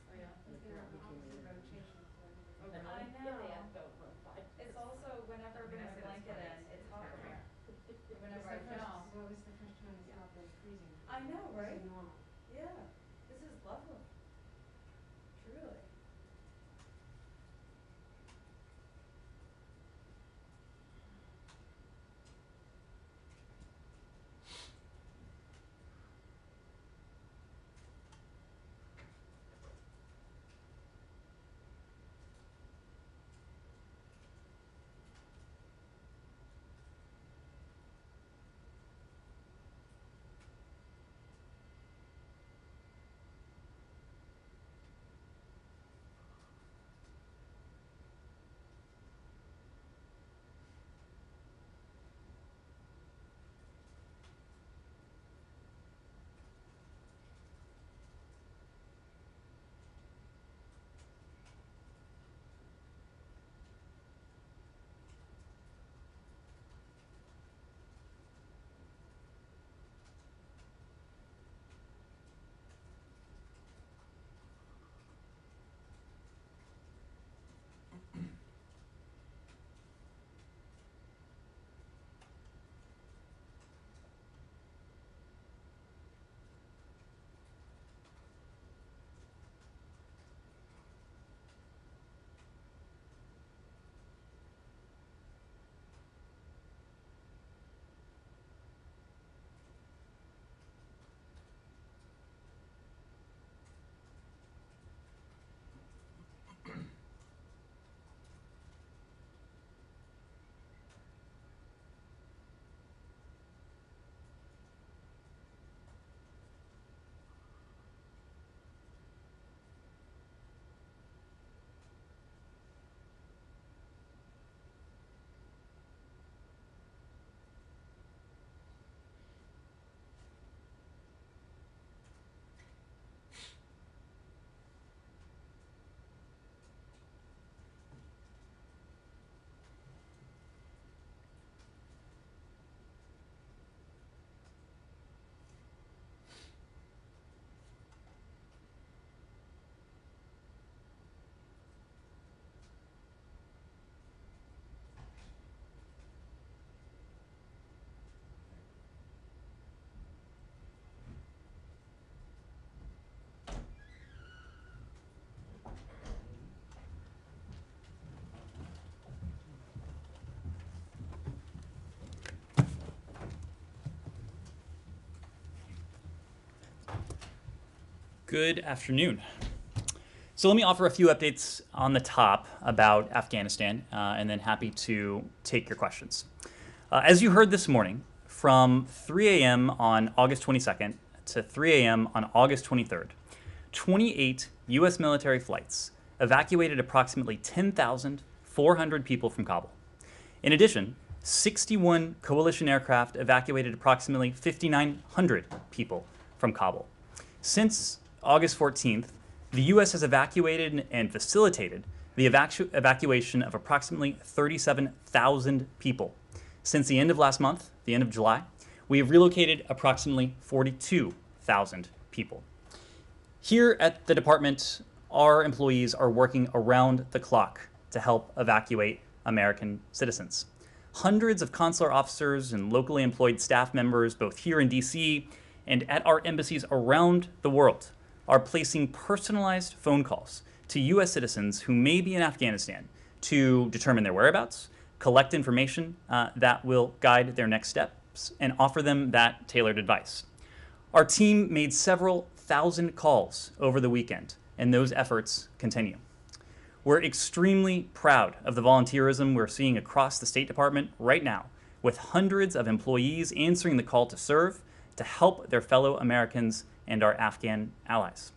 Oh, yeah. And apparently came in. Oh, really? I Yeah, they know. have to run 5 It's years. also whenever I I mean, bring I my say that's blanket fine. in, it's It's hot in terrible. here. And whenever I It's the first, don't. well, it's the first time it's Yeah. not been freezing. I know, This right? is normal. Yeah. This is lovely. Truly. Good afternoon. So let me offer a few updates on the top about Afghanistan, and then happy to take your questions. As you heard this morning, from 3 a.m. on August 22nd to 3 a.m. on August 23rd, 28 U.S. military flights evacuated approximately 10,400 people from Kabul. In addition, 61 coalition aircraft evacuated approximately 5,900 people from Kabul. Since August 14th, the U.S. has evacuated and facilitated the evacuation of approximately 37,000 people. Since the end of last month, the end of July, we have relocated approximately 42,000 people. Here at the department, our employees are working around the clock to help evacuate American citizens. Hundreds of consular officers and locally employed staff members, both here in DC and at our embassies around the world, are placing personalized phone calls to U.S. citizens who may be in Afghanistan to determine their whereabouts, collect information that will guide their next steps, and offer them that tailored advice. Our team made several thousand calls over the weekend, and those efforts continue. We're extremely proud of the volunteerism we're seeing across the State Department right now, with hundreds of employees answering the call to serve to help their fellow Americans and our Afghan allies.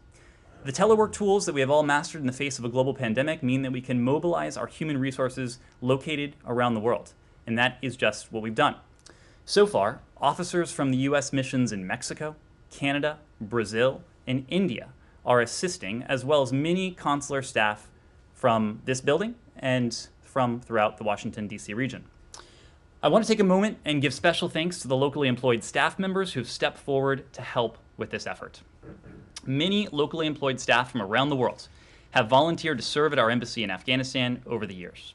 The telework tools that we have all mastered in the face of a global pandemic mean that we can mobilize our human resources located around the world, and that is just what we've done. So far, officers from the U.S. missions in Mexico, Canada, Brazil, and India are assisting, as well as many consular staff from this building and from throughout the Washington, D.C. region. I want to take a moment and give special thanks to the locally employed staff members who've stepped forward to help with this effort. Many locally employed staff from around the world have volunteered to serve at our embassy in Afghanistan over the years.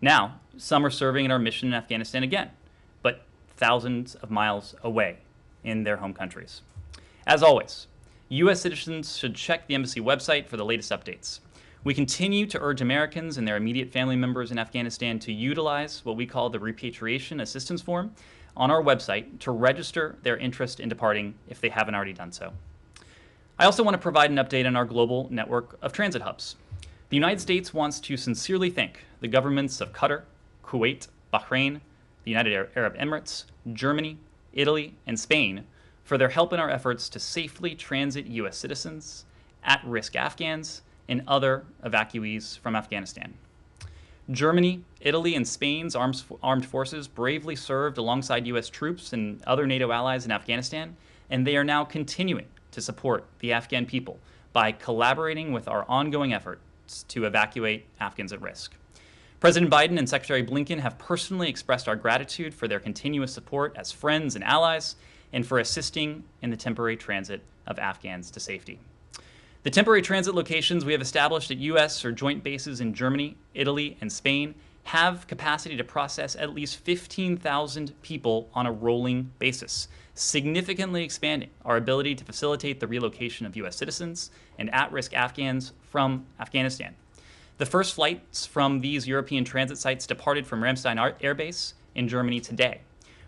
Now, some are serving in our mission in Afghanistan again, but thousands of miles away in their home countries. As always, U.S. citizens should check the embassy website for the latest updates. We continue to urge Americans and their immediate family members in Afghanistan to utilize what we call the Repatriation Assistance Form on our website to register their interest in departing if they haven't already done so. I also want to provide an update on our global network of transit hubs. The United States wants to sincerely thank the governments of Qatar, Kuwait, Bahrain, the United Arab Emirates, Germany, Italy, and Spain for their help in our efforts to safely transit U.S. citizens, at-risk Afghans, and other evacuees from Afghanistan. Germany, Italy, and Spain's armed forces bravely served alongside U.S. troops and other NATO allies in Afghanistan, and they are now continuing to support the Afghan people by collaborating with our ongoing efforts to evacuate Afghans at risk. President Biden and Secretary Blinken have personally expressed our gratitude for their continuous support as friends and allies and for assisting in the temporary transit of Afghans to safety. The temporary transit locations we have established at U.S. or joint bases in Germany, Italy, and Spain have capacity to process at least 15,000 people on a rolling basis, significantly expanding our ability to facilitate the relocation of U.S. citizens and at-risk Afghans from Afghanistan. The first flights from these European transit sites departed from Ramstein Air Base in Germany today.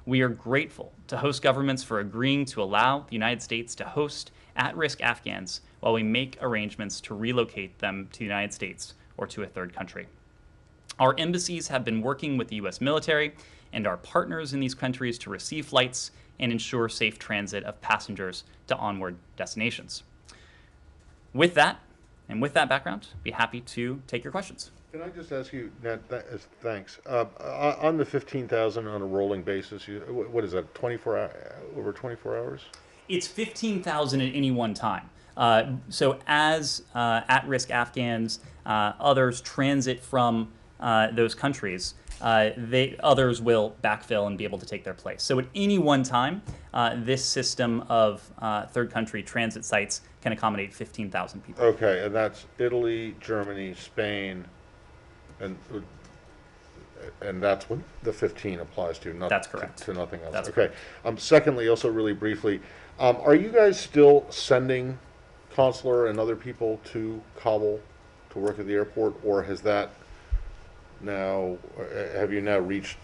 We are grateful to host governments for agreeing to allow the United States to host at-risk Afghans while we make arrangements to relocate them to the United States or to a third country. Our embassies have been working with the U.S. military and our partners in these countries to receive flights and ensure safe transit of passengers to onward destinations. With that, and with that background, be happy to take your questions. Can I just ask you, Ned, thanks. On the 15,000 on a rolling basis, what is that, over 24 hours? It's 15,000 at any one time. So as at-risk Afghans, others transit from those countries, others will backfill and be able to take their place. So at any one time, this system of third country transit sites can accommodate 15,000 people. Okay, and that's Italy, Germany, Spain, and that's what the 15 applies to. That's correct. To nothing else. That's okay. Secondly, also really briefly, are you guys still sending consular and other people to Kabul to work at the airport, or has that now, have you now reached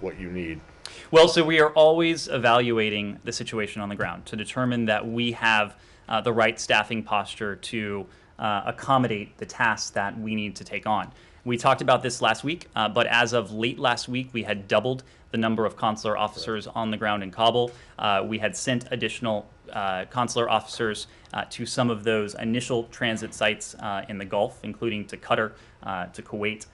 what you need? Well, so we are always evaluating the situation on the ground to determine that we have the right staffing posture to accommodate the tasks that we need to take on. We talked about this last week, but as of late last week, we had doubled the number of consular officers on the ground in Kabul. We had sent additional consular officers to some of those initial transit sites in the Gulf, including to Qatar, to Kuwait,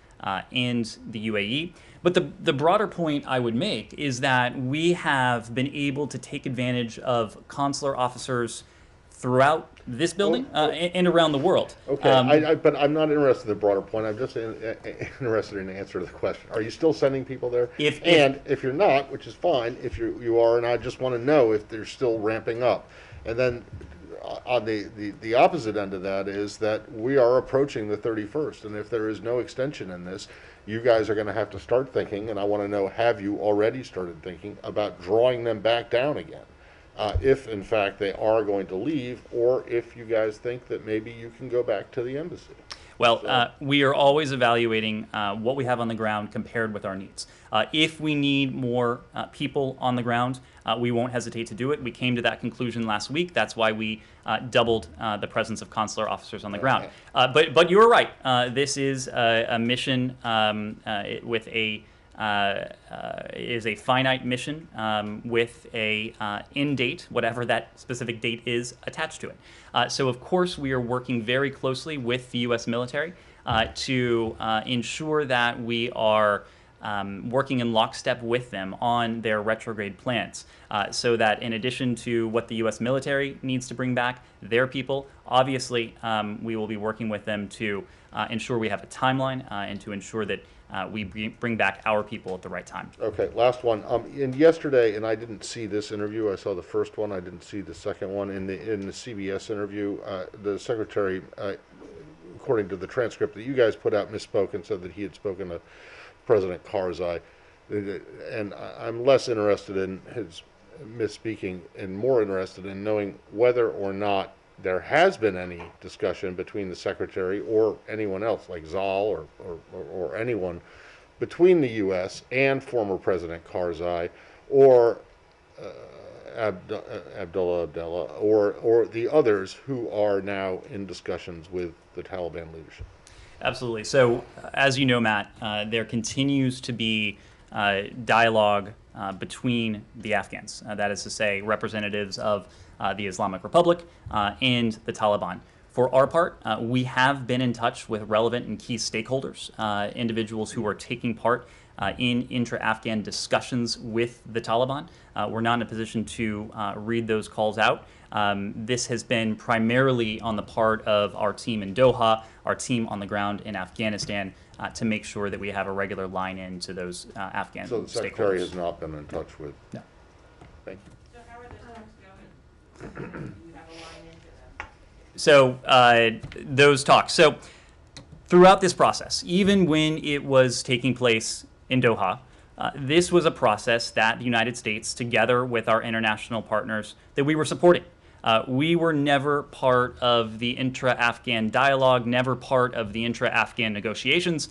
and the UAE. But the broader point I would make is that we have been able to take advantage of consular officers throughout this building and around the world. Okay, but I'm not interested in the broader point. I'm just interested in the answer to the question. Are you still sending people there? If you're not, which is fine, if you are, and I just want to know if they're still ramping up. And then on the opposite end of that is that we are approaching the 31st, and if there is no extension in this, you guys are going to have to start thinking, and I want to know, have you already started thinking about drawing them back down again? If in fact they are going to leave, or if you guys think that maybe you can go back to the embassy. Well, we are always evaluating what we have on the ground compared with our needs. If we need more people on the ground, we won't hesitate to do it. We came to that conclusion last week. That's why we doubled the presence of consular officers on the ground. But you're right. This is a mission with a is a finite mission with a end date, whatever that specific date is attached to it. So of course we are working very closely with the U.S. military to ensure that we are working in lockstep with them on their retrograde plans, so that in addition to what the U.S. military needs to bring back their people, obviously we will be working with them to ensure we have a timeline and to ensure that we bring back our people at the right time. Okay, last one. And yesterday, and I didn't see this interview. I saw the first one. I didn't see the second one. In the CBS interview, the secretary, according to the transcript that you guys put out, misspoke and said that he had spoken to President Karzai. And I'm less interested in his misspeaking and more interested in knowing whether or not there has been any discussion between the secretary or anyone else, like Zal or anyone, between the U.S. and former President Karzai or Abdullah Abdullah or the others who are now in discussions with the Taliban leadership. Absolutely. So, as you know, Matt, there continues to be dialogue between the Afghans. That is to say, representatives of the Islamic Republic and the Taliban. For our part, we have been in touch with relevant and key stakeholders, individuals who are taking part in intra-Afghan discussions with the Taliban. We're not in a position to read those calls out. This has been primarily on the part of our team in Doha, our team on the ground in Afghanistan, to make sure that we have a regular line in to those Afghan stakeholders. So the secretary has not been in touch with. No. Thank you. So how are the talks going? Do you have a line into them? So those talks. So throughout this process, even when it was taking place in Doha, this was a process that the United States, together with our international partners, that we were supporting. We were never part of the intra-Afghan dialogue, never part of the intra-Afghan negotiations.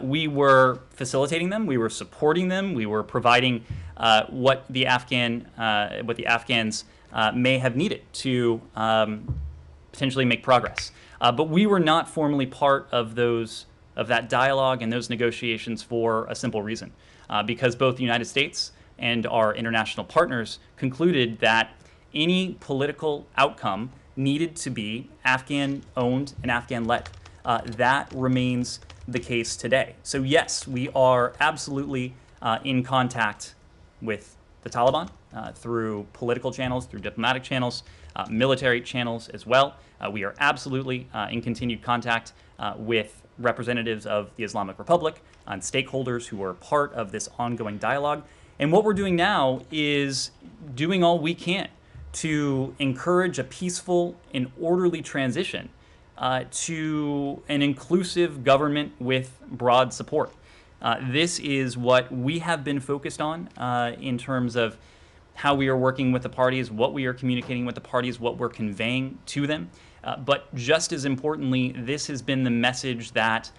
We were facilitating them, we were supporting them, we were providing what the Afghans may have needed to potentially make progress. But we were not formally part of that dialogue and those negotiations for a simple reason, because both the United States and our international partners concluded that any political outcome needed to be Afghan-owned and Afghan-led. That remains the case today. So yes, we are absolutely in contact with the Taliban through political channels, through diplomatic channels, military channels as well. We are absolutely in continued contact with representatives of the Islamic Republic and stakeholders who are part of this ongoing dialogue. And what we're doing now is doing all we can to encourage a peaceful and orderly transition to an inclusive government with broad support. This is what we have been focused on in terms of how we are working with the parties, what we are communicating with the parties, what we're conveying to them. But just as importantly, this has been the message that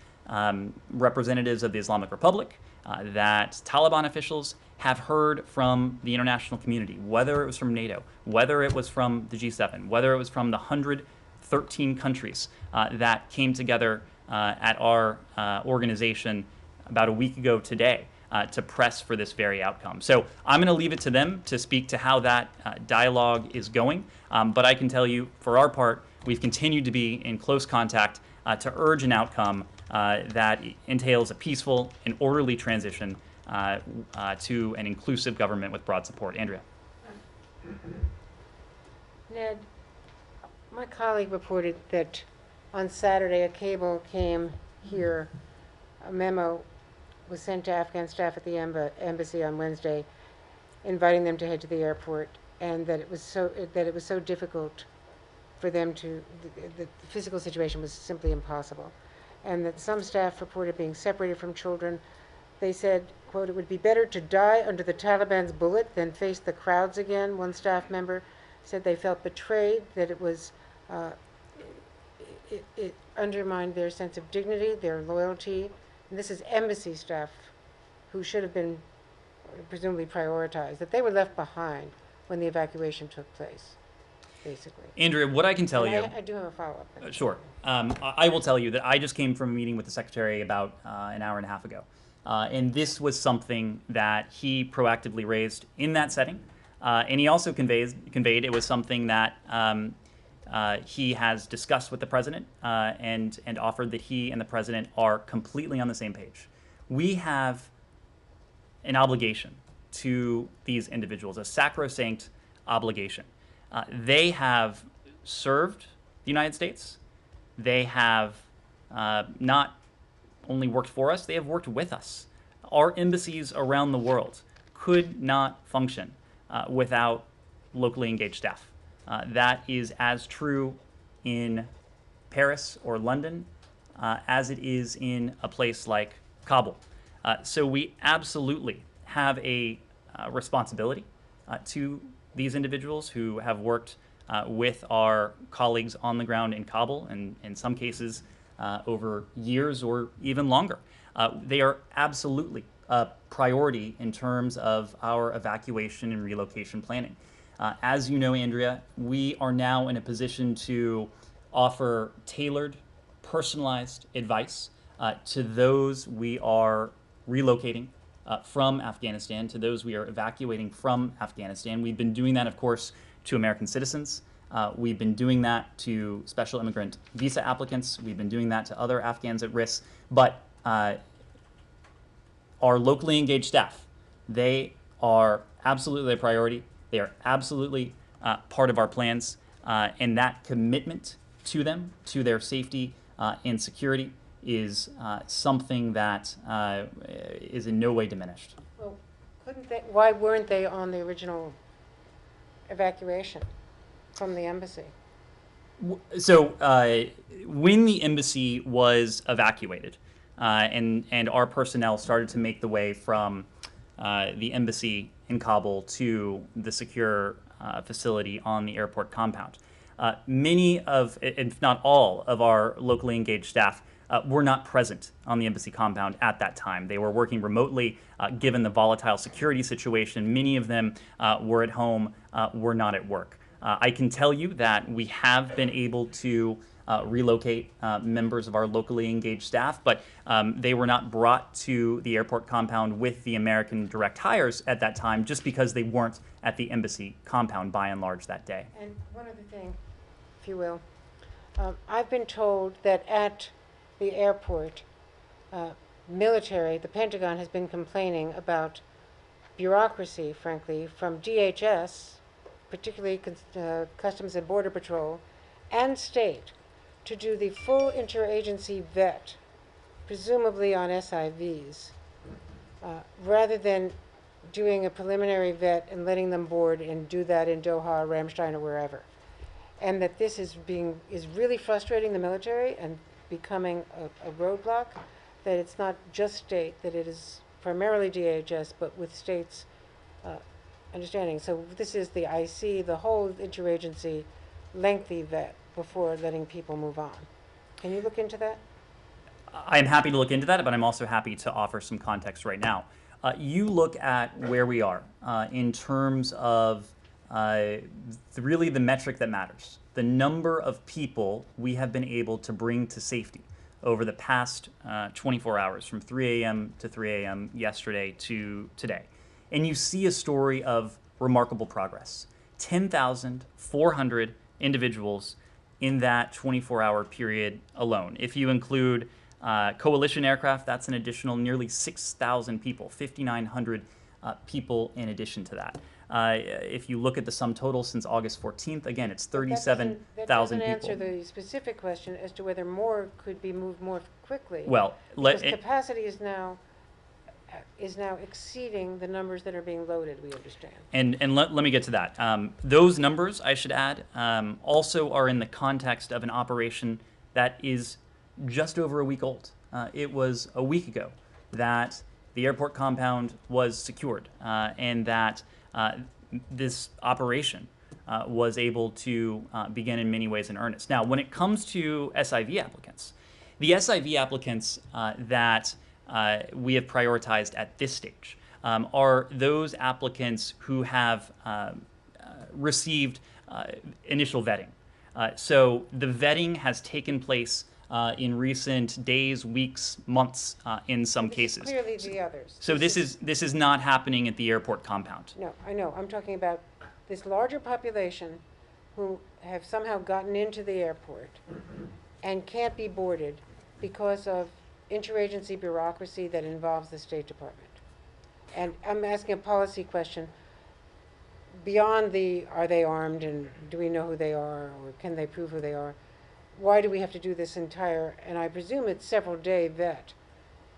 representatives of the Islamic Republic, that Taliban officials have heard from the international community, whether it was from NATO, whether it was from the G7, whether it was from the 113 countries that came together at our organization about a week ago today to press for this very outcome. So I'm going to leave it to them to speak to how that dialogue is going. But I can tell you, for our part, we've continued to be in close contact to urge an outcome that entails a peaceful and orderly transition to an inclusive government with broad support. Andrea. Ned, my colleague reported that on Saturday a cable came here, a memo was sent to Afghan staff at the embassy on Wednesday, inviting them to head to the airport, and that it was so difficult for them to, the physical situation was simply impossible, and that some staff reported being separated from children. They said, quote, "It would be better to die under the Taliban's bullet than face the crowds again." One staff member said they felt betrayed, that it was, it undermined their sense of dignity, their loyalty. And this is embassy staff who should have been presumably prioritized, that they were left behind when the evacuation took place, basically. Andrea, what I can tell you... I do have a follow-up. Sure. I will tell you that I just came from a meeting with the Secretary about an hour and a half ago. And this was something that he proactively raised in that setting. And he also conveyed it was something that he has discussed with the President and offered that he and the President are completely on the same page. We have an obligation to these individuals, a sacrosanct obligation. They have served the United States. They have not only worked for us, they have worked with us. Our embassies around the world could not function without locally engaged staff. That is as true in Paris or London as it is in a place like Kabul. So we absolutely have a responsibility to these individuals who have worked with our colleagues on the ground in Kabul, and in some cases over years or even longer. They are absolutely a priority in terms of our evacuation and relocation planning. As you know, Andrea, we are now in a position to offer tailored, personalized advice to those we are relocating from Afghanistan, to those we are evacuating from Afghanistan. We've been doing that, of course, to American citizens. We've been doing that to special immigrant visa applicants. We've been doing that to other Afghans at risk. But our locally engaged staff, they are absolutely a priority. They are absolutely part of our plans. And that commitment to them, to their safety and security, is something that is in no way diminished. Well, why weren't they on the original evacuation from the embassy? So when the embassy was evacuated and our personnel started to make the way from the embassy in Kabul to the secure facility on the airport compound, many of, if not all, of our locally engaged staff were not present on the embassy compound at that time. They were working remotely given the volatile security situation. Many of them were at home, were not at work. I can tell you that we have been able to relocate members of our locally engaged staff, but they were not brought to the airport compound with the American direct hires at that time just because they weren't at the embassy compound by and large that day. And one other thing, if you will. I've been told that at the airport, military, the Pentagon has been complaining about bureaucracy, frankly, from DHS, particularly Customs and Border Patrol, and state, to do the full interagency vet, presumably on SIVs, rather than doing a preliminary vet and letting them board and do that in Doha, Ramstein, or wherever. And that this is really frustrating the military and becoming a roadblock, that it's not just state, that it is primarily DHS, but with states understanding. So this is the IC, the whole interagency lengthy vet before letting people move on. Can you look into that? I'm happy to look into that, but I'm also happy to offer some context right now. You look at where we are in terms of really the metric that matters, the number of people we have been able to bring to safety over the past 24 hours, from 3 a.m. to 3 a.m. yesterday to today. And you see a story of remarkable progress. 10,400 individuals in that 24-hour period alone. If you include coalition aircraft, that's an additional nearly 6,000 people, 5,900 people in addition to that. If you look at the sum total since August 14th, again, it's 37,000 people. That doesn't answer the specific question as to whether more could be moved more quickly. Well, because capacity is now exceeding the numbers that are being loaded, we understand. And let me get to that. Those numbers, I should add, also are in the context of an operation that is just over a week old. It was a week ago that the airport compound was secured and that this operation was able to begin in many ways in earnest. Now, when it comes to SIV applicants, the SIV applicants that we have prioritized at this stage are those applicants who have received initial vetting. So the vetting has taken place in recent days, weeks, months, in some cases. Clearly the others. So this is not happening at the airport compound. No, I know. I'm talking about this larger population who have somehow gotten into the airport and can't be boarded because of interagency bureaucracy that involves the State Department. And I'm asking a policy question. Beyond are they armed and do we know who they are or can they prove who they are? Why do we have to do this entire, and I presume it's several day vet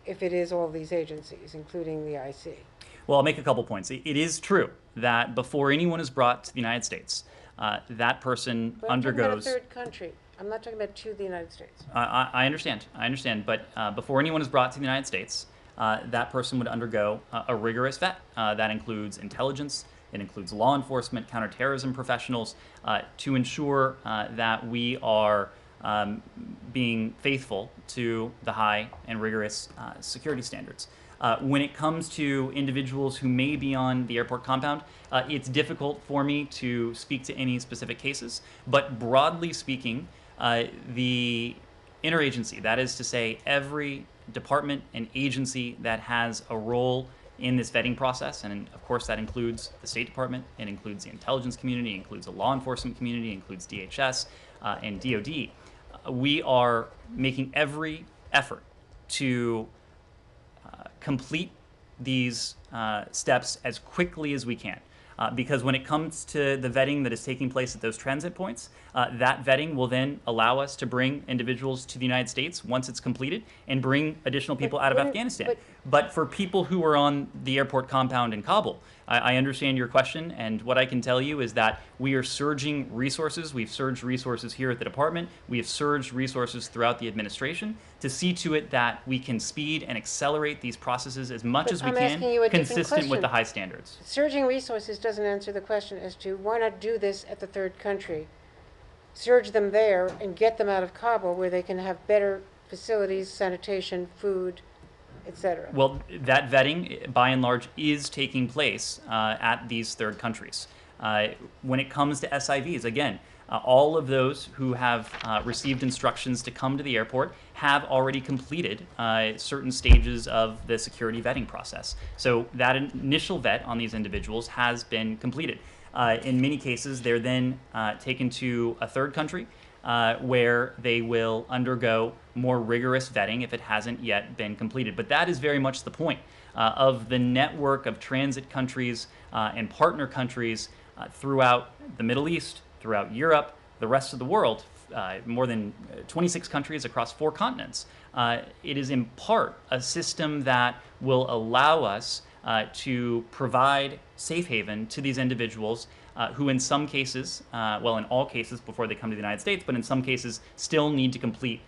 if it is all these agencies, including the IC? Well, I'll make a couple points. It is true that before anyone is brought to the United States, that person But I'm talking about a undergoes. third country. I'm not talking about to the United States. I understand. I understand. But before anyone is brought to the United States, that person would undergo a rigorous vet. That includes intelligence. It includes law enforcement, counterterrorism professionals, to ensure that we are being faithful to the high and rigorous security standards. When it comes to individuals who may be on the airport compound, it's difficult for me to speak to any specific cases. But broadly speaking, the interagency, that is to say, every department and agency that has a role in this vetting process, and of course that includes the State Department, it includes the intelligence community, it includes the law enforcement community, it includes DHS and DOD, we are making every effort to complete these steps as quickly as we can. Because when it comes to the vetting that is taking place at those transit points, that vetting will then allow us to bring individuals to the United States once it's completed and bring additional people out of Afghanistan. But for people who are on the airport compound in Kabul, I understand your question, and what I can tell you is that we are surging resources. We've surged resources here at the department. We have surged resources throughout the administration to see to it that we can speed and accelerate these processes as much as we I'm can, asking you a different consistent with question. the high standards. Surging resources doesn't answer the question as to why not do this at the third country. Surge them there and get them out of Kabul where they can have better facilities, sanitation, food, etc. Well, that vetting, by and large, is taking place at these third countries. When it comes to SIVs, again, all of those who have received instructions to come to the airport have already completed certain stages of the security vetting process. So that initial vet on these individuals has been completed. In many cases, they're then taken to a third country where they will undergo more rigorous vetting if it hasn't yet been completed. But that is very much the point of the network of transit countries and partner countries throughout the Middle East, throughout Europe, the rest of the world, more than 26 countries across 4 continents. It is in part a system that will allow us to provide safe haven to these individuals who in some cases, well, in all cases before they come to the United States, but in some cases still need to complete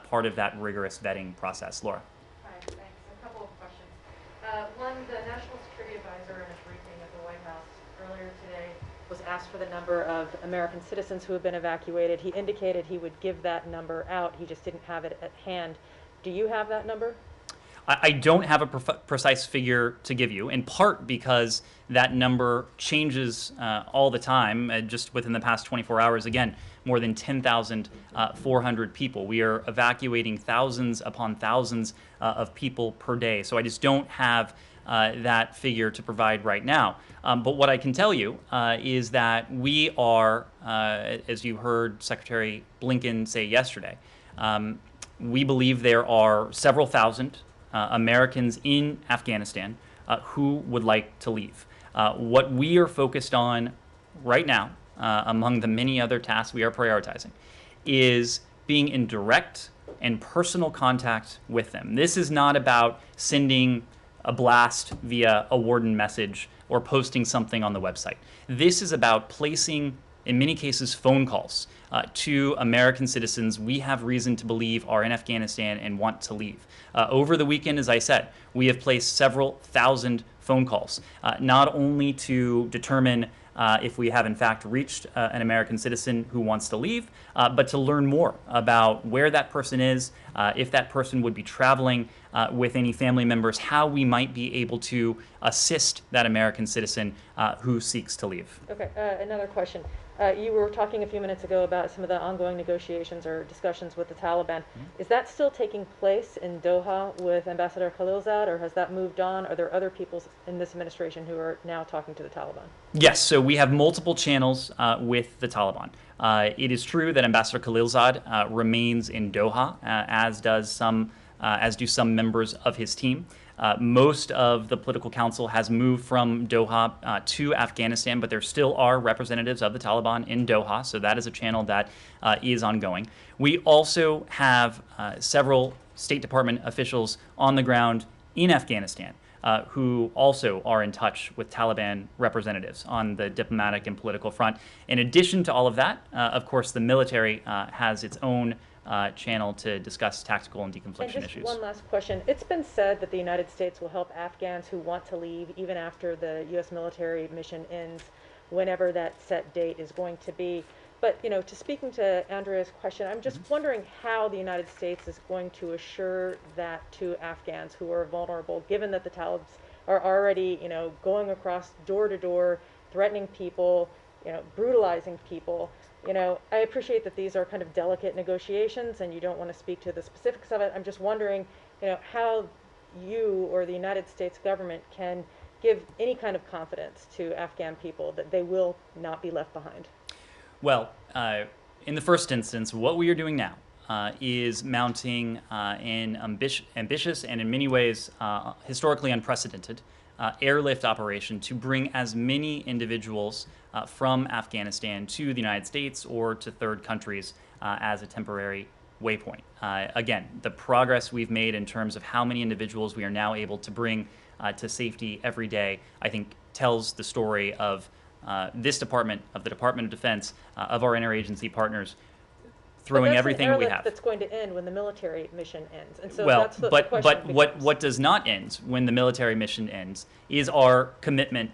part of that rigorous vetting process. Laura. Hi, thanks. A couple of questions. One, the National Security Advisor in a briefing at the White House earlier today was asked for the number of American citizens who have been evacuated. He indicated he would give that number out. He just didn't have it at hand. Do you have that number? I don't have a precise figure to give you, in part because that number changes all the time. Just within the past 24 hours, again, more than 10,400 people. We are evacuating thousands upon thousands of people per day. So I just don't have that figure to provide right now. But what I can tell you is that we are, as you heard Secretary Blinken say yesterday, we believe there are several thousand Americans in Afghanistan who would like to leave. What we are focused on right now, among the many other tasks we are prioritizing, is being in direct and personal contact with them. This is not about sending a blast via a warden message or posting something on the website. This is about placing, in many cases, phone calls to American citizens we have reason to believe are in Afghanistan and want to leave. Over the weekend, as I said, we have placed several thousand phone calls, not only to determine if we have in fact reached an American citizen who wants to leave, but to learn more about where that person is, if that person would be traveling with any family members, how we might be able to assist that American citizen who seeks to leave. Okay, another question. You were talking a few minutes ago about some of the ongoing negotiations or discussions with the Taliban. Is that still taking place in Doha with Ambassador Khalilzad, or has that moved on? Are there other people in this administration who are now talking to the Taliban? Yes, so we have multiple channels with the Taliban. It is true that Ambassador Khalilzad remains in Doha, as do some members of his team. Most of the political council has moved from Doha to Afghanistan, but there still are representatives of the Taliban in Doha, so that is a channel that is ongoing. We also have several State Department officials on the ground in Afghanistan who also are in touch with Taliban representatives on the diplomatic and political front. In addition to all of that, of course, the military has its own channel to discuss tactical and deconfliction And just issues. one last question. It's been said that the United States will help Afghans who want to leave even after the U.S. military mission ends, whenever that set date is going to be. But, you know, to speaking to Andrea's question, I'm just wondering how the United States is going to assure that to Afghans who are vulnerable, given that the Talibs are already, you know, going across door to door, threatening people, you know, brutalizing people. You know, I appreciate that these are kind of delicate negotiations and you don't want to speak to the specifics of it. I'm just wondering, you know, how you or the United States government can give any kind of confidence to Afghan people that they will not be left behind. Well, in the first instance, what we are doing now is mounting an ambitious and in many ways historically unprecedented airlift operation to bring as many individuals from Afghanistan to the United States or to third countries as a temporary waypoint. Again, the progress we've made in terms of how many individuals we are now able to bring to safety every day, I think tells the story of this department, of the Department of Defense, of our interagency partners, throwing everything we have. That's going to end when the military mission ends, and so Well, that's the but question. what does not end when the military mission ends is our commitment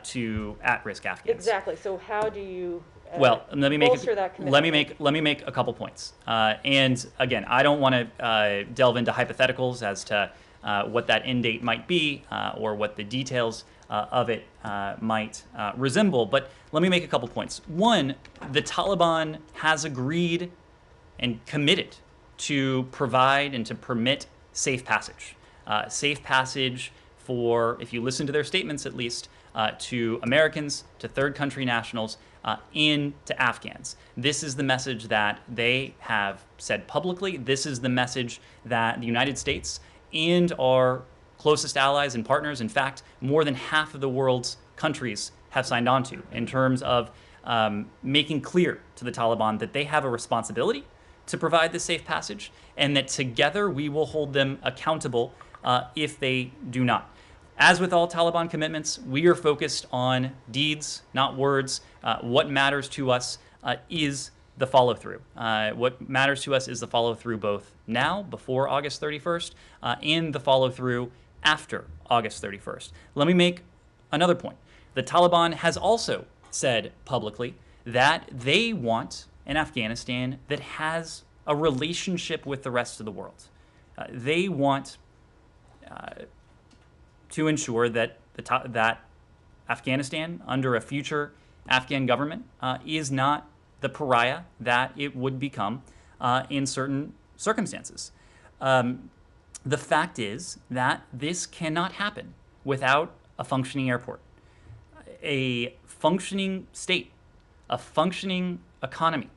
to at-risk Afghans. Exactly. So how do you well, let me make bolster that commitment? let me make a couple points. And again, I don't want to delve into hypotheticals as to what that end date might be or what the details of it might resemble. But let me make a couple points. One, the Taliban has agreed and committed to provide and to permit safe passage. Safe passage for, if you listen to their statements at least, to Americans, to third country nationals, and to Afghans. This is the message that they have said publicly. This is the message that the United States and our closest allies and partners, in fact, more than half of the world's countries have signed on to, in terms of making clear to the Taliban that they have a responsibility to provide this safe passage, and that together we will hold them accountable if they do not. As with all Taliban commitments, we are focused on deeds, not words. What matters to us is the follow-through. What matters to us is the follow-through both now, before August 31st, and the follow-through after August 31st. Let me make another point. The Taliban has also said publicly that they want an Afghanistan that has a relationship with the rest of the world. They want to ensure that that Afghanistan, under a future Afghan government, is not the pariah that it would become in certain circumstances. The fact is that this cannot happen without a functioning airport, a functioning state, a functioning economy,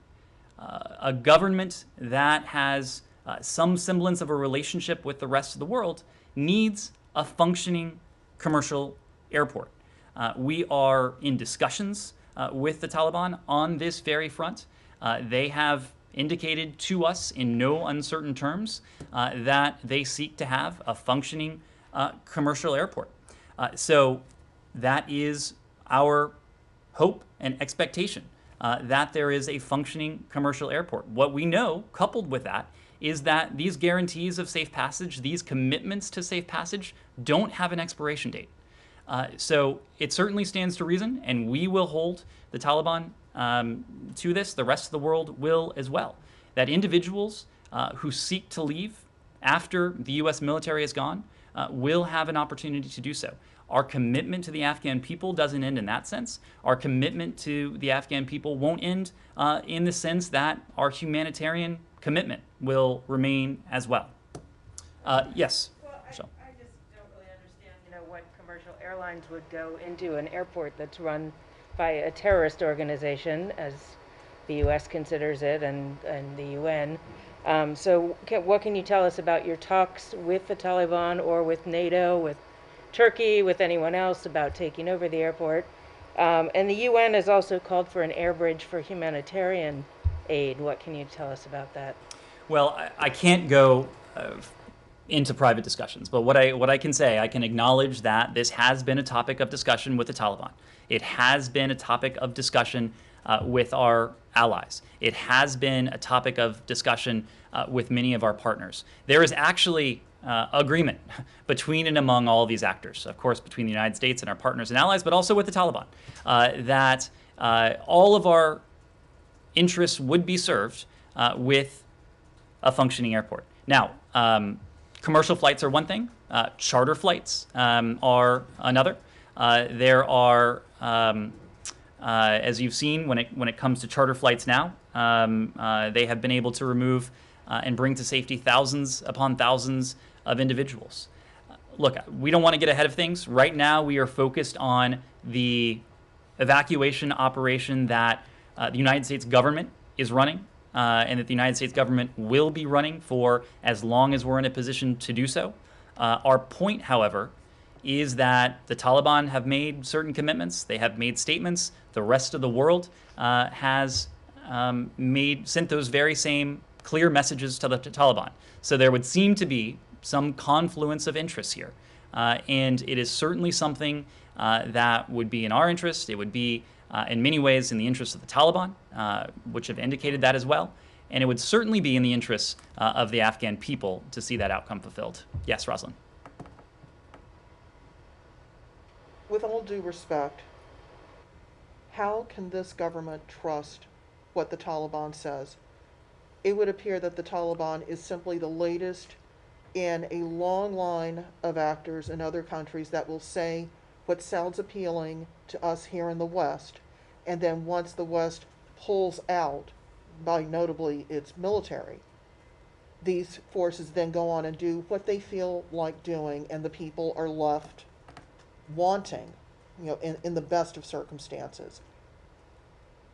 a government that has some semblance of a relationship with the rest of the world needs a functioning commercial airport. We are in discussions with the Taliban on this very front. They have indicated to us in no uncertain terms that they seek to have a functioning commercial airport. So that is our hope and expectation, that there is a functioning commercial airport. What we know, coupled with that, is that these guarantees of safe passage, these commitments to safe passage, don't have an expiration date. So it certainly stands to reason, and we will hold the Taliban to this. The rest of the world will as well. That individuals who seek to leave after the U.S. military is gone will have an opportunity to do so. Our commitment to the Afghan people doesn't end in that sense. Our commitment to the Afghan people won't end in the sense that our humanitarian commitment will remain as well. Yes. Well, I just don't really understand, you know, what commercial airlines would go into an airport that's run by a terrorist organization, as the U.S. considers it, and the UN, What can you tell us about your talks with the Taliban or with NATO, with Turkey, with anyone else about taking over the airport? And the UN has also called for an air bridge for humanitarian aid. What can you tell us about that? Well, I can't go into private discussions, but what I can say, I can acknowledge that this has been a topic of discussion with the Taliban. It has been a topic of discussion with our allies. It has been a topic of discussion with many of our partners. There is actually agreement between and among all these actors, of course, between the United States and our partners and allies, but also with the Taliban, that all of our interests would be served with a functioning airport. Now, commercial flights are one thing. Charter flights are another. There are, as you've seen, when it comes to charter flights now, they have been able to remove and bring to safety thousands upon thousands of individuals. Look, we don't want to get ahead of things. Right now, we are focused on the evacuation operation that the United States government is running, and that the United States government will be running for as long as we're in a position to do so. Our point, however, is that the Taliban have made certain commitments. They have made statements. The rest of the world has sent those very same clear messages to the Taliban. So there would seem to be some confluence of interests here. And it is certainly something that would be in our interest. It would be in many ways in the interest of the Taliban, which have indicated that as well. And it would certainly be in the interests of the Afghan people to see that outcome fulfilled. Yes, Rosalind. With all due respect, how can this government trust what the Taliban says? It would appear that the Taliban is simply the latest in a long line of actors in other countries that will say what sounds appealing to us here in the West, and then once the West pulls out, by notably its military, these forces then go on and do what they feel like doing, and the people are left wanting, in the best of circumstances.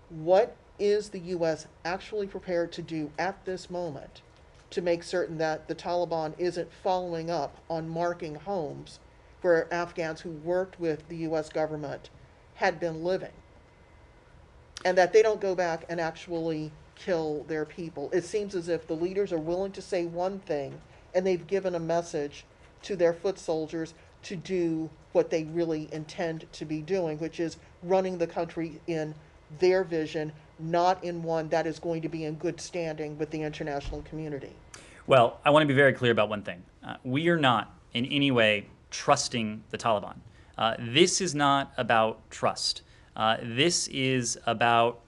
What is the U.S. actually prepared to do at this moment to make certain that the Taliban isn't following up on marking homes where Afghans who worked with the U.S. government had been living, and that they don't go back and actually kill their people? It seems as if the leaders are willing to say one thing, and they've given a message to their foot soldiers to do what they really intend to be doing, which is running the country in their vision, not in one that is going to be in good standing with the international community. Well, I want to be very clear about one thing. We are not in any way trusting the Taliban. This is not about trust. This is about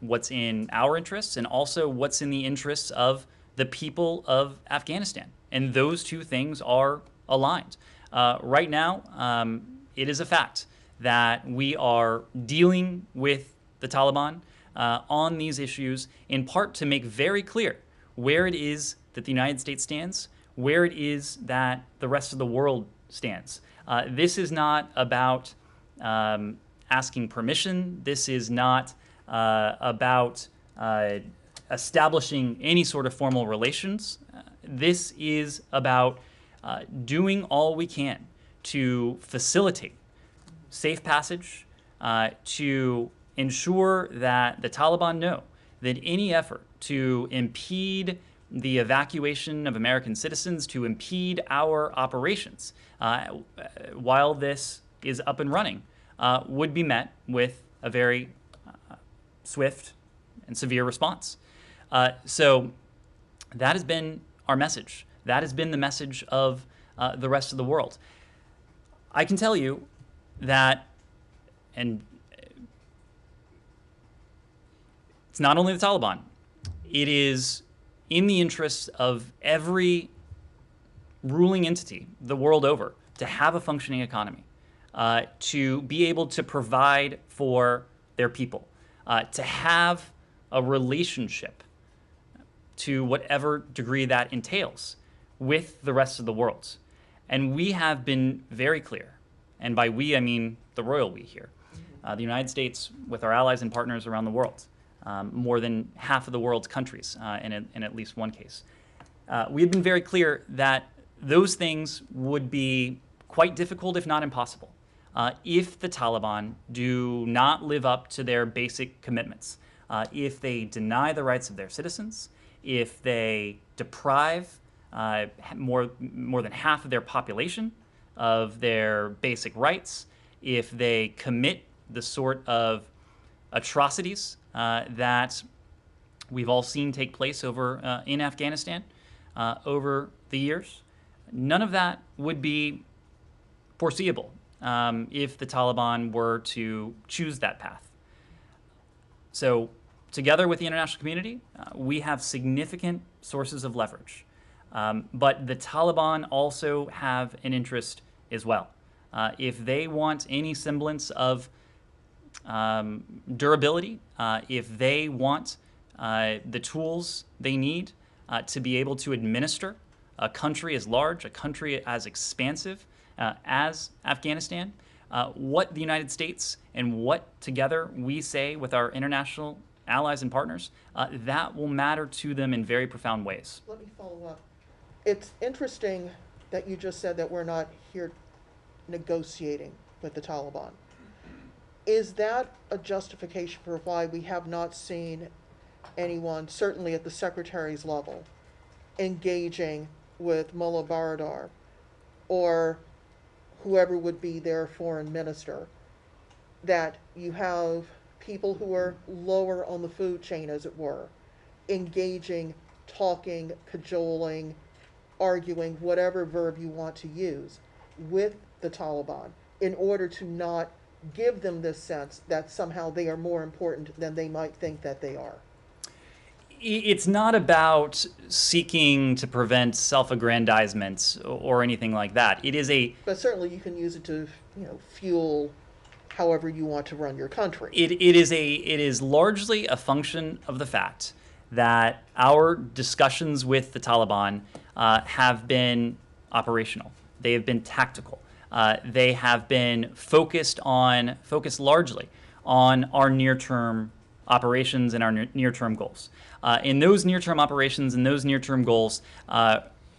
what's in our interests and also what's in the interests of the people of Afghanistan. And those two things are aligned. Right now, it is a fact that we are dealing with the Taliban on these issues, in part to make very clear where it is that the United States stands, where it is that the rest of the world stands. This is not about asking permission. This is not about establishing any sort of formal relations. This is about doing all we can to facilitate safe passage, to ensure that the Taliban know that any effort to impede the evacuation of American citizens, to impede our operations while this is up and running, would be met with a very swift and severe response. So that has been our message. That has been the message of the rest of the world. I can tell you that, and it's not only the Taliban, it is in the interests of every ruling entity the world over to have a functioning economy, to be able to provide for their people, to have a relationship to whatever degree that entails with the rest of the world. And we have been very clear, and by we I mean the royal we here, the United States with our allies and partners around the world, more than half of the world's countries in at least one case. We have been very clear that those things would be quite difficult, if not impossible, if the Taliban do not live up to their basic commitments, if they deny the rights of their citizens, if they deprive more than half of their population of their basic rights, if they commit the sort of atrocities that we've all seen take place over in Afghanistan over the years. None of that would be foreseeable if the Taliban were to choose that path. So together with the international community, we have significant sources of leverage. But the Taliban also have an interest as well. If they want any semblance of durability, if they want the tools they need to be able to administer a country as large, a country as expansive as Afghanistan, what the United States and what together we say with our international allies and partners, that will matter to them in very profound ways. Let me follow up. It's interesting that you just said that we're not here negotiating with the Taliban. Is that a justification for why we have not seen anyone, certainly at the secretary's level, engaging with Mullah Baradar or whoever would be their foreign minister, that you have people who are lower on the food chain, as it were, engaging, talking, cajoling, arguing, whatever verb you want to use, with the Taliban in order to not give them this sense that somehow they are more important than they might think that they are? It's not about seeking to prevent self-aggrandizement or anything like that. It is a... But certainly you can use it to, fuel however you want to run your country. It is largely a function of the fact that our discussions with the Taliban have been operational. They have been tactical. They have been focused largely on our near-term operations and our near-term goals. In those near-term operations and those near-term goals,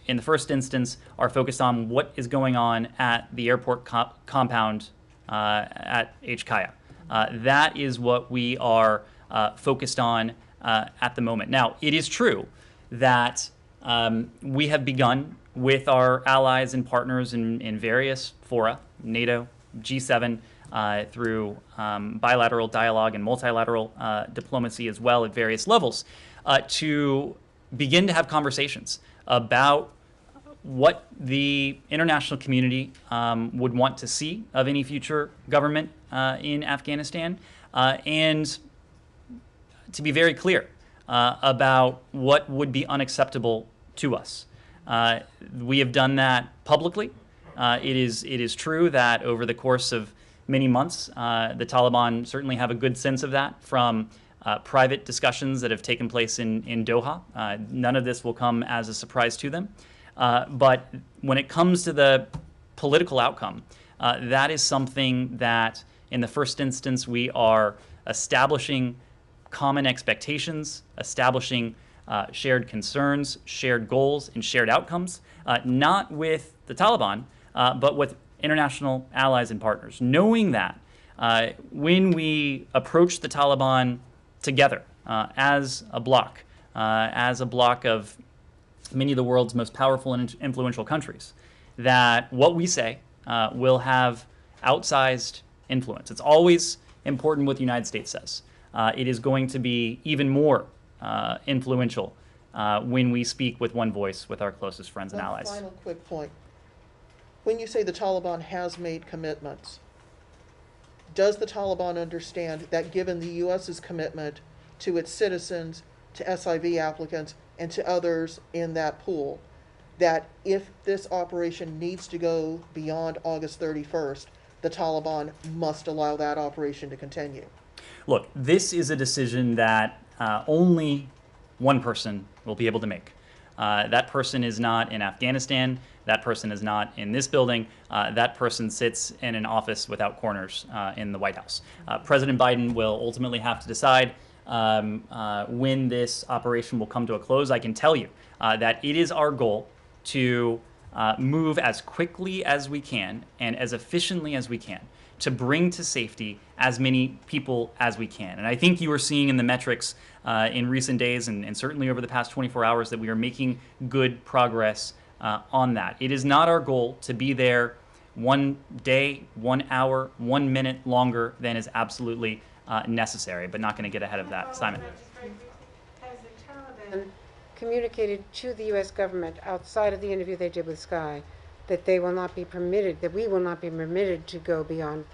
in the first instance, are focused on what is going on at the airport compound at HKIA. That is what we are focused on at the moment. Now, it is true that we have begun with our allies and partners in various fora, NATO, G7, through bilateral dialogue and multilateral diplomacy as well at various levels, to begin to have conversations about what the international community would want to see of any future government in Afghanistan, and to be very clear about what would be unacceptable to us. We have done that publicly. It is true that over the course of many months, the Taliban certainly have a good sense of that from private discussions that have taken place in Doha. None of this will come as a surprise to them. But when it comes to the political outcome, that is something that in the first instance we are establishing common expectations, establishing shared concerns, shared goals, and shared outcomes, not with the Taliban, but with international allies and partners. Knowing that when we approach the Taliban together as a bloc of many of the world's most powerful and influential countries, that what we say will have outsized influence. It's always important what the United States says. It is going to be even more influential when we speak with one voice with our closest friends and allies. One final quick point. When you say the Taliban has made commitments, does the Taliban understand that given the U.S.'s commitment to its citizens, to SIV applicants, and to others in that pool, that if this operation needs to go beyond August 31st, the Taliban must allow that operation to continue? Look, this is a decision that only one person will be able to make. That person is not in Afghanistan. That person is not in this building. That person sits in an office without corners in the White House. President Biden will ultimately have to decide when this operation will come to a close. I can tell you that it is our goal to move as quickly as we can and as efficiently as we can to bring to safety as many people as we can. And I think you are seeing in the metrics in recent days and certainly over the past 24 hours that we are making good progress on that. It is not our goal to be there 1 day, 1 hour, 1 minute longer than is absolutely necessary, but not going to get ahead of that. Simon. Has the Taliban communicated to the U.S. government outside of the interview they did with Sky that they will not be permitted, that we will not be permitted to go beyond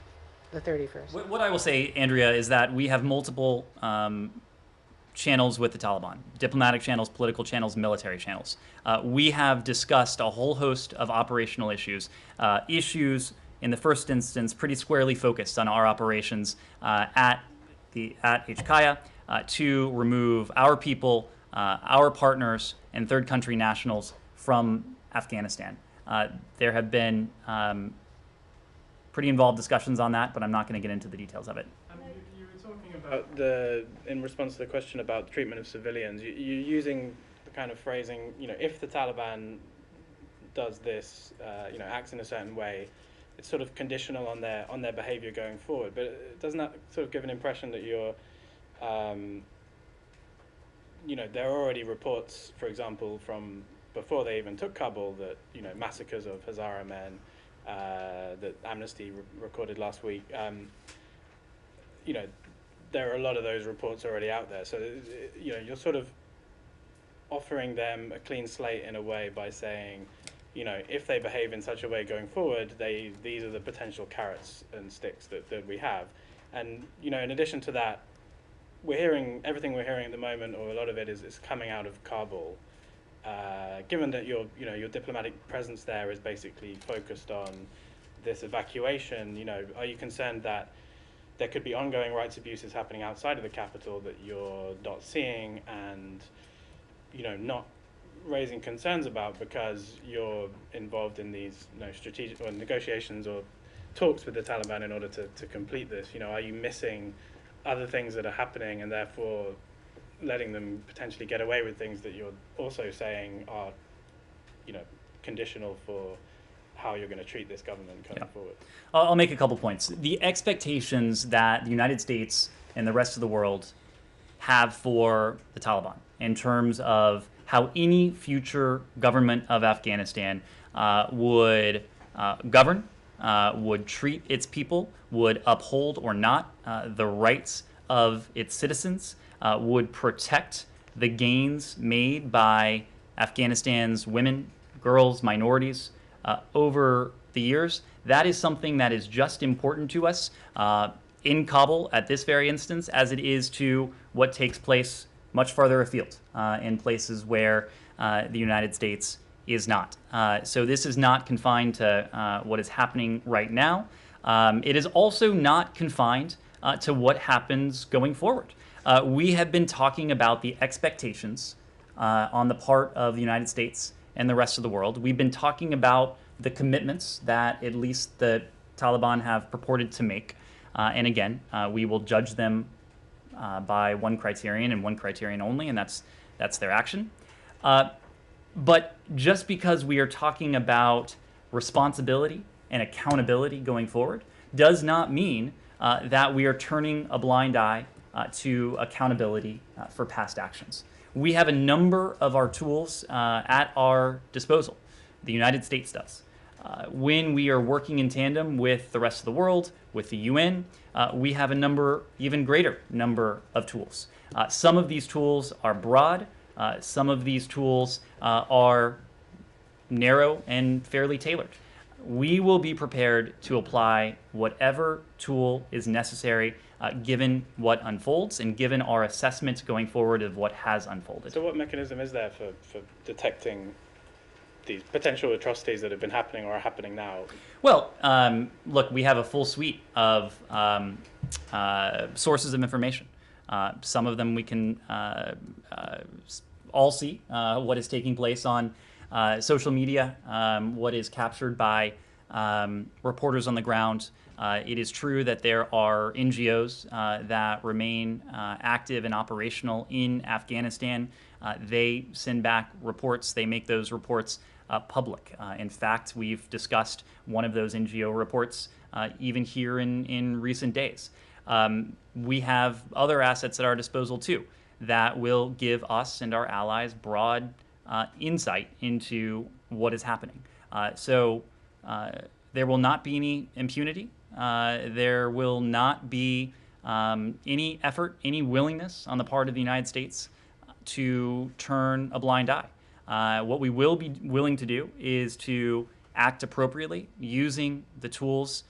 the 31st? What I will say, Andrea, is that we have multiple channels with the Taliban: diplomatic channels, political channels, military channels. We have discussed a whole host of operational issues, issues in the first instance pretty squarely focused on our operations at HKIA to remove our people, our partners, and third country nationals from Afghanistan. There have been pretty involved discussions on that, but I'm not going to get into the details of it. You were talking about in response to the question about treatment of civilians, you're using the kind of phrasing, if the Taliban does this, acts in a certain way, it's sort of conditional on their behavior going forward. But doesn't that sort of give an impression that you're, there are already reports, for example, from before they even took Kabul that, massacres of Hazara men that Amnesty recorded last week, there are a lot of those reports already out there. So, you're sort of offering them a clean slate in a way by saying, if they behave in such a way going forward, these are the potential carrots and sticks that we have. And, in addition to that, everything we're hearing at the moment, or a lot of it is coming out of Kabul. Given that your diplomatic presence there is basically focused on this evacuation, are you concerned that there could be ongoing rights abuses happening outside of the capital that you're not seeing and, not raising concerns about because you're involved in these strategic or negotiations or talks with the Taliban in order to complete this? Are you missing other things that are happening and therefore letting them potentially get away with things that you're also saying are, conditional for how you're going to treat this government going forward? I'll make a couple points. The expectations that the United States and the rest of the world have for the Taliban in terms of how any future government of Afghanistan would govern, would treat its people, would uphold or not the rights of its citizens, would protect the gains made by Afghanistan's women, girls, minorities over the years. That is something that is just important to us in Kabul at this very instance, as it is to what takes place much farther afield in places where the United States is not. So this is not confined to what is happening right now. It is also not confined to what happens going forward. We have been talking about the expectations on the part of the United States and the rest of the world. We've been talking about the commitments that at least the Taliban have purported to make. And again, we will judge them by one criterion and one criterion only, and that's their action. But just because we are talking about responsibility and accountability going forward does not mean that we are turning a blind eye to accountability for past actions. We have a number of our tools at our disposal. The United States does. When we are working in tandem with the rest of the world, with the UN, we have a number, even greater number of tools. Some of these tools are broad. Some of these tools are narrow and fairly tailored. We will be prepared to apply whatever tool is necessary given what unfolds and given our assessment going forward of what has unfolded. So what mechanism is there for detecting these potential atrocities that have been happening or are happening now? Well, look, we have a full suite of sources of information. Some of them we can all see what is taking place on social media, what is captured by reporters on the ground. It is true that there are NGOs that remain active and operational in Afghanistan. They send back reports. They make those reports public. In fact, we've discussed one of those NGO reports even here in recent days. We have other assets at our disposal too that will give us and our allies broad insight into what is happening. So there will not be any impunity. There will not be any effort, any willingness on the part of the United States to turn a blind eye. What we will be willing to do is to act appropriately using the tools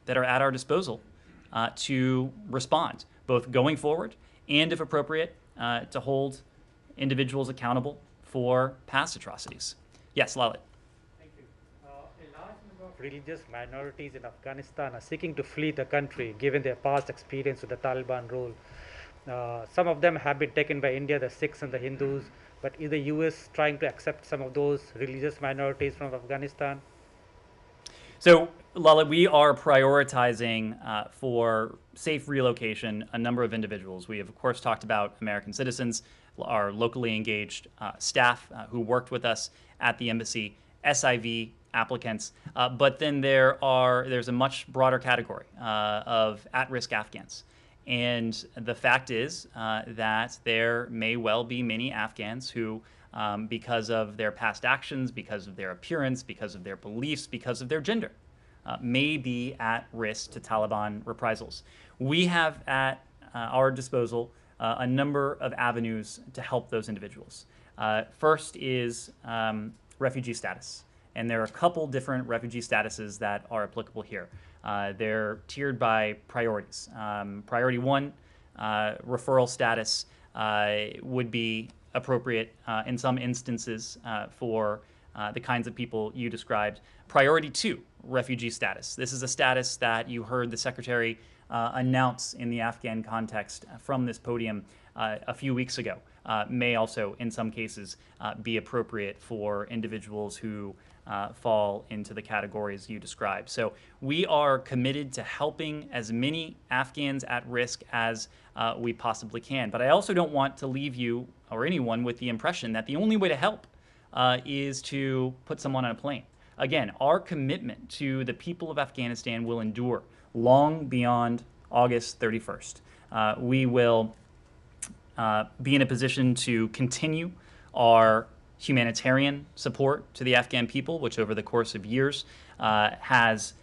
that are at our disposal to respond, both going forward and, if appropriate, to hold individuals accountable for past atrocities. Yes, Lalit. Thank you. A large number of religious minorities in Afghanistan are seeking to flee the country given their past experience with the Taliban rule. Some of them have been taken by India, the Sikhs and the Hindus, but is the US trying to accept some of those religious minorities from Afghanistan? So, Lalit, we are prioritizing for safe relocation a number of individuals. We have, of course, talked about American citizens, our locally engaged staff who worked with us at the embassy, SIV applicants, but then there's a much broader category of at-risk Afghans. And the fact is that there may well be many Afghans who, because of their past actions, because of their appearance, because of their beliefs, because of their gender, may be at risk to Taliban reprisals. We have at our disposal a number of avenues to help those individuals. First is refugee status. And there are a couple different refugee statuses that are applicable here. They're tiered by priorities. Priority 1, referral status, would be appropriate in some instances for the kinds of people you described. Priority 2, refugee status. This is a status that you heard the Secretary announce in the Afghan context from this podium a few weeks ago. May also, in some cases, be appropriate for individuals who fall into the categories you described. So we are committed to helping as many Afghans at risk as we possibly can. But I also don't want to leave you or anyone with the impression that the only way to help is to put someone on a plane. Again, our commitment to the people of Afghanistan will endure long beyond August 31st. We will be in a position to continue our humanitarian support to the Afghan people, which over the course of years has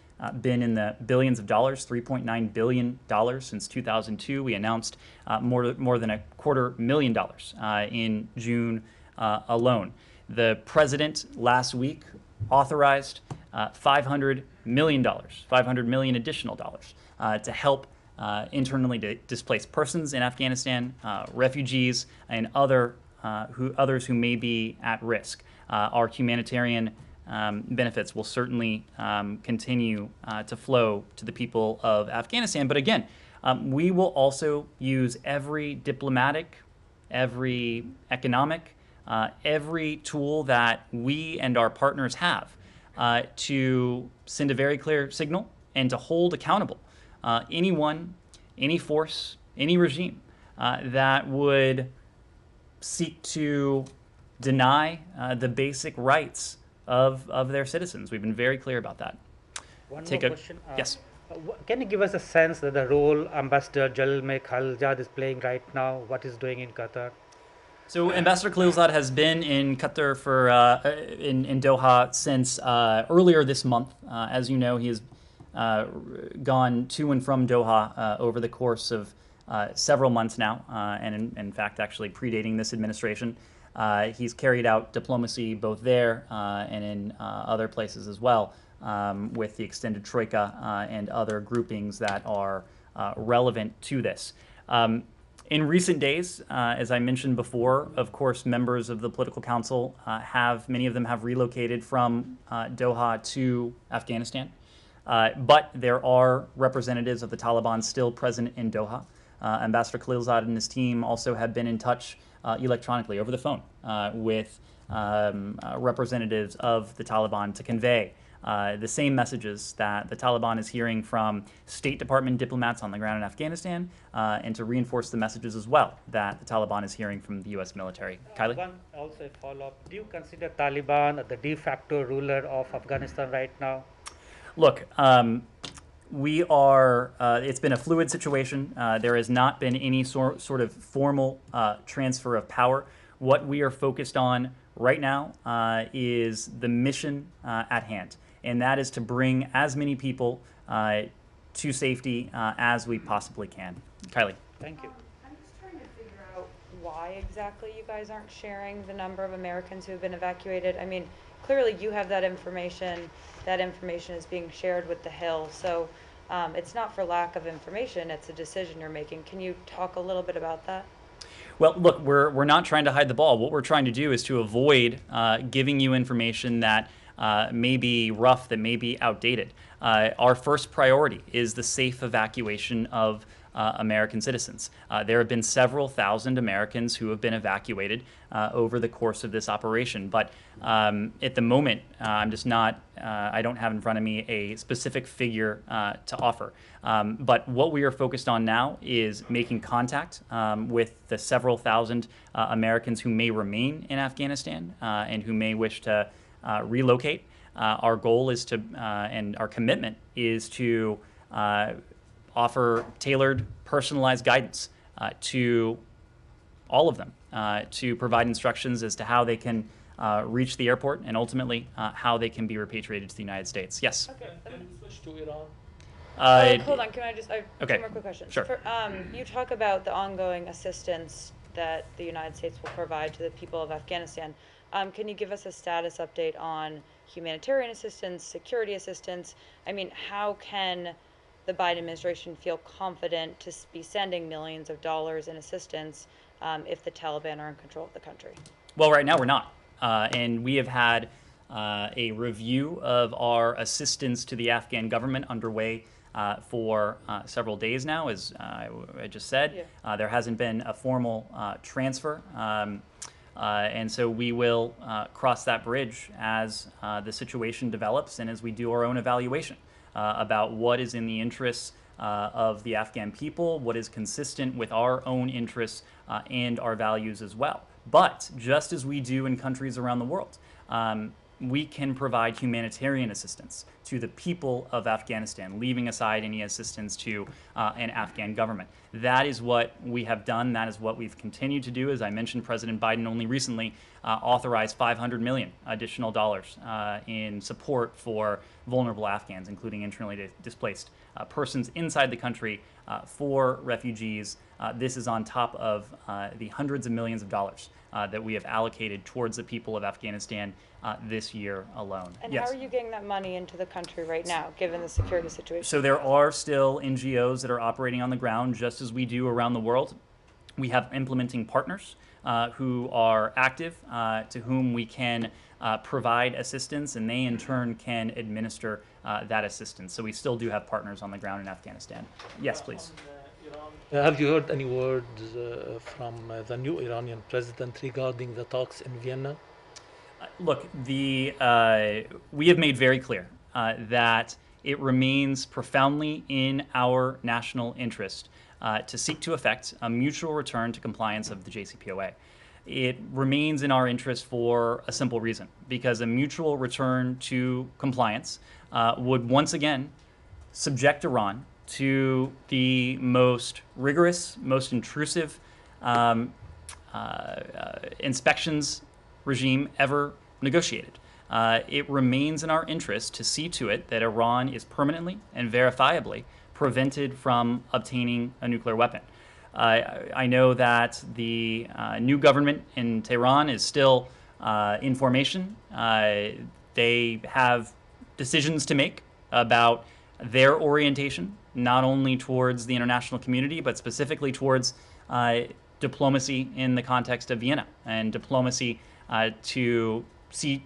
been in the billions of dollars, $3.9 billion since 2002. We announced more than $250,000 in June alone. The president last week authorized $500 million additional dollars to help internally displaced persons in Afghanistan, refugees, and others who may be at risk. Our humanitarian benefits will certainly continue to flow to the people of Afghanistan. But again, we will also use every diplomatic, every economic, every tool that we and our partners have to send a very clear signal and to hold accountable anyone, any force, any regime that would seek to deny the basic rights of their citizens. We've been very clear about that. One more question. Yes. Can you give us a sense of the role Ambassador Jalil Khalilzad is playing right now? What he's doing in Qatar? So Ambassador Khalilzad has been in Qatar for in Doha since earlier this month. As you know, he has gone to and from Doha over the course of several months now, and in fact, actually predating this administration. He's carried out diplomacy both there and in other places as well, with the extended troika and other groupings that are relevant to this. In recent days, as I mentioned before, of course, members of the political council many of them have relocated from Doha to Afghanistan. But there are representatives of the Taliban still present in Doha. Ambassador Khalilzad and his team also have been in touch electronically over the phone with representatives of the Taliban to convey the same messages that the Taliban is hearing from State Department diplomats on the ground in Afghanistan, and to reinforce the messages as well that the Taliban is hearing from the U.S. military. Kylie? One also a follow-up. Do you consider Taliban the de facto ruler of Afghanistan right now? Look, we are, it's been a fluid situation. There has not been any sort of formal transfer of power. What we are focused on right now is the mission at hand, and that is to bring as many people to safety as we possibly can. Kylie. Thank you. I'm just trying to figure out why exactly you guys aren't sharing the number of Americans who have been evacuated. I mean, clearly you have that information. That information is being shared with the Hill. So it's not for lack of information. It's a decision you're making. Can you talk a little bit about that? Well, look, we're not trying to hide the ball. What we're trying to do is to avoid giving you information that may be rough, that may be outdated. Our first priority is the safe evacuation of American citizens. There have been several thousand Americans who have been evacuated over the course of this operation. But at the moment, I'm just not, I don't have in front of me a specific figure to offer. But what we are focused on now is making contact with the several thousand Americans who may remain in Afghanistan and who may wish to relocate. Our goal is to, and our commitment is to offer tailored, personalized guidance to all of them, to provide instructions as to how they can reach the airport and ultimately how they can be repatriated to the United States. Yes? Okay. Can we switch to Iran? Hold on, can I just, I have Okay. two more quick questions. Sure. You talk about the ongoing assistance that the United States will provide to the people of Afghanistan. Can you give us a status update on humanitarian assistance, security assistance? I mean, how can the Biden administration feel confident to be sending millions of dollars in assistance if the Taliban are in control of the country? Well, right now we're not. And we have had a review of our assistance to the Afghan government underway for several days now, as I just said. Yeah. There hasn't been a formal transfer. And so we will cross that bridge as the situation develops and as we do our own evaluation about what is in the interests of the Afghan people, what is consistent with our own interests and our values as well. But just as we do in countries around the world, we can provide humanitarian assistance to the people of Afghanistan, leaving aside any assistance to an Afghan government. That is what we have done. That is what we've continued to do. As I mentioned, President Biden only recently authorized $500 million additional dollars in support for vulnerable Afghans, including internally displaced persons inside the country, for refugees. This is on top of the hundreds of millions of dollars that we have allocated towards the people of Afghanistan this year alone. And Yes. how are you getting that money into the country right now, given the security situation? So there are still NGOs that are operating on the ground, just as we do around the world. We have implementing partners who are active, to whom we can provide assistance, and they in turn can administer that assistance. So we still do have partners on the ground in Afghanistan. Yes, please. Have you heard any words from the new Iranian president regarding the talks in Vienna? Look, we have made very clear that it remains profoundly in our national interest to seek to effect a mutual return to compliance of the JCPOA. It remains in our interest for a simple reason, because a mutual return to compliance would once again subject Iran to the most rigorous, most intrusive inspections regime ever negotiated. It remains in our interest to see to it that Iran is permanently and verifiably prevented from obtaining a nuclear weapon. I know that the new government in Tehran is still in formation. They have decisions to make about their orientation, not only towards the international community, but specifically towards diplomacy in the context of Vienna, and diplomacy to see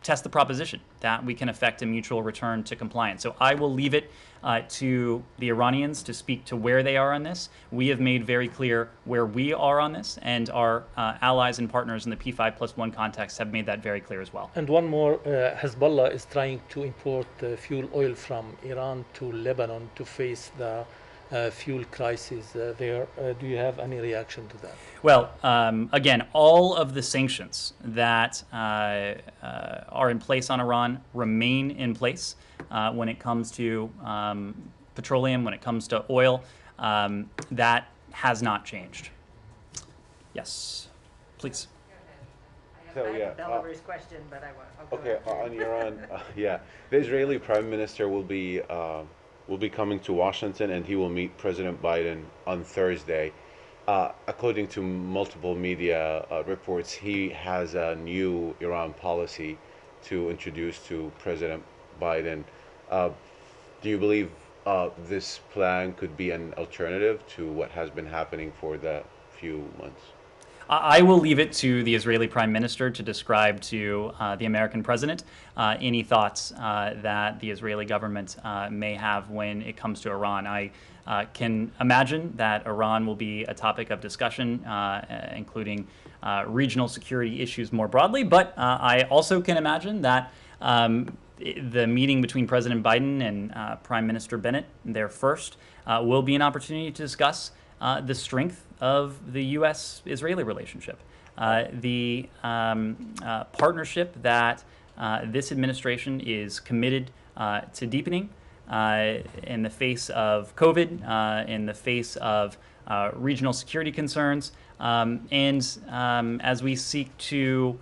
test the proposition that we can effect a mutual return to compliance. So I will leave it to the Iranians to speak to where they are on this. We have made very clear where we are on this, and our allies and partners in the P5+1 context have made that very clear as well. And one more, Hezbollah is trying to import fuel oil from Iran to Lebanon to face the fuel crisis there. Do you have any reaction to that? Well, again, all of the sanctions that are in place on Iran remain in place when it comes to petroleum, when it comes to oil. That has not changed. Yes, please. So, I yeah, have a Belarus question, but I'll go Okay, after. on Iran, yeah, the Israeli Prime Minister will be coming to Washington, and he will meet President Biden on Thursday. According to multiple media reports, he has a new Iran policy to introduce to President Biden. Do you believe this plan could be an alternative to what has been happening for the few months? I will leave it to the Israeli Prime Minister to describe to the American President any thoughts that the Israeli government may have when it comes to Iran. I can imagine that Iran will be a topic of discussion, including regional security issues more broadly, but I also can imagine that the meeting between President Biden and Prime Minister Bennett, their first, will be an opportunity to discuss the strength of the U.S.-Israeli relationship, the partnership that this administration is committed to deepening in the face of COVID, in the face of regional security concerns, and as we seek to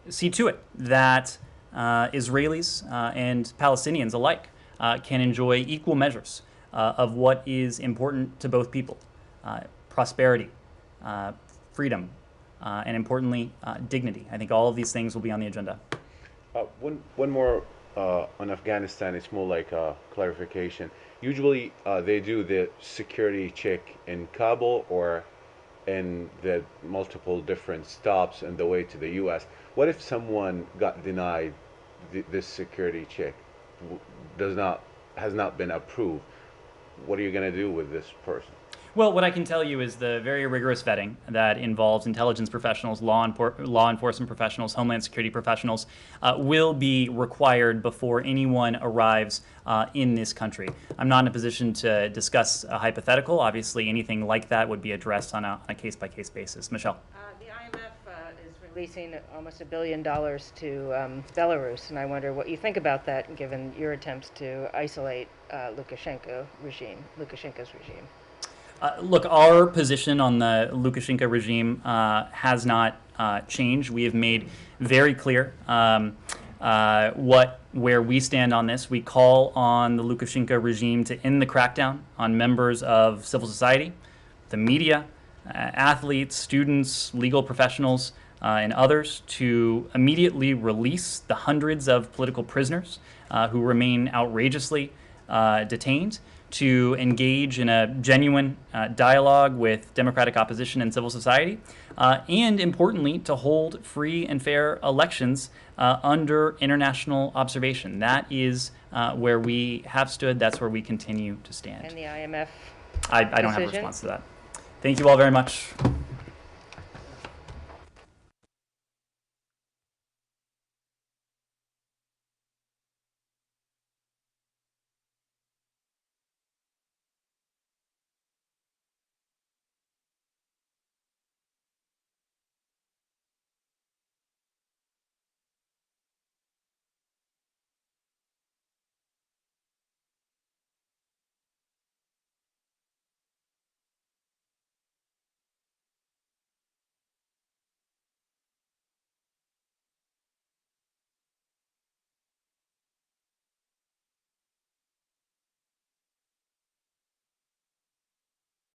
see to it that Israelis and Palestinians alike can enjoy equal measures of what is important to both people: prosperity, freedom, and importantly, dignity. I think all of these things will be on the agenda. One more on Afghanistan. It's more like a clarification. Usually they do the security check in Kabul or in the multiple different stops on the way to the U.S. What if someone got denied this security check, has not been approved? What are you going to do with this person? Well, what I can tell you is the very rigorous vetting that involves intelligence professionals, law enforcement professionals, homeland security professionals will be required before anyone arrives in this country. I'm not in a position to discuss a hypothetical. Obviously, anything like that would be addressed on a case-by-case basis. Michelle. The IMF is releasing almost $1 billion to Belarus, and I wonder what you think about that, given your attempts to isolate Lukashenko's regime. Look, our position on the Lukashenko regime has not changed. We have made very clear where we stand on this. We call on the Lukashenko regime to end the crackdown on members of civil society, the media, athletes, students, legal professionals, and others, to immediately release the hundreds of political prisoners who remain outrageously detained, to engage in a genuine dialogue with democratic opposition and civil society, and importantly, to hold free and fair elections under international observation. That is where we have stood. That's where we continue to stand. And the IMF I don't have a response to that. Thank you all very much.